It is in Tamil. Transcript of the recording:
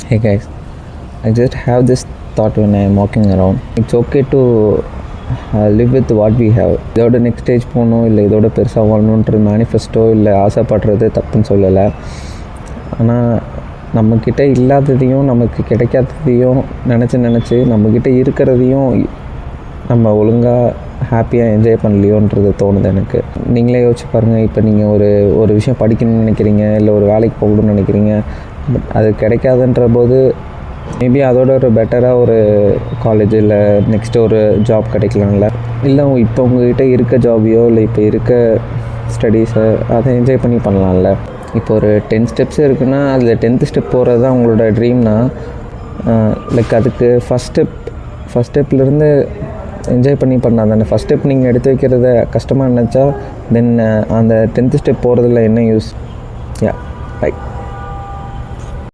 Hey guys, I just have this thought when I am walking around. It's okay to live with what we have. இதோட நெக்ஸ்ட் ஸ்டேஜ் போகணும் இல்லை இதோட பெருசாக வாழணுன்ற மேனிஃபெஸ்டோ இல்லை ஆசைப்படுறது தப்புன்னு சொல்லலை. ஆனால் நம்மக்கிட்ட இல்லாததையும் நமக்கு கிடைக்காததையும் நினச்சி நம்மக்கிட்ட இருக்கிறதையும் நம்ம ஒழுங்காக ஹாப்பியாக என்ஜாய் பண்ணலையோன்றது தோணுது எனக்கு. நீங்களே யோசிச்சு பாருங்கள். இப்போ நீங்கள் ஒரு விஷயம் படிக்கணும்னு நினைக்கிறீங்க, இல்லை ஒரு வேலைக்கு போகணும்னு நினைக்கிறீங்க. பட் அது கிடைக்காதுன்ற போது மேபி அதோட ஒரு பெட்டராக ஒரு காலேஜ் இல்லை நெக்ஸ்ட்டு ஒரு ஜாப் கிடைக்கலாம்ல. இல்லை இப்போ உங்கள்கிட்ட இருக்க ஜாபையோ இல்லை இப்போ இருக்க ஸ்டடீஸை அதை என்ஜாய் பண்ணி பண்ணலாம்ல. இப்போ ஒரு 10 ஸ்டெப்ஸ் இருக்குன்னா அதில் 10th ஸ்டெப் போகிறது தான் உங்களோட ட்ரீம்னா, லைக் அதுக்கு ஃபஸ்ட் ஸ்டெப்லேருந்து என்ஜாய் பண்ணி பண்ணால் தானே. ஃபஸ்ட் ஸ்டெப் நீங்கள் எடுத்து வைக்கிறத கஷ்டமாக நினச்சா தென் அந்த 10th ஸ்டெப் போகிறதுல என்ன யூஸ்? Yeah, by.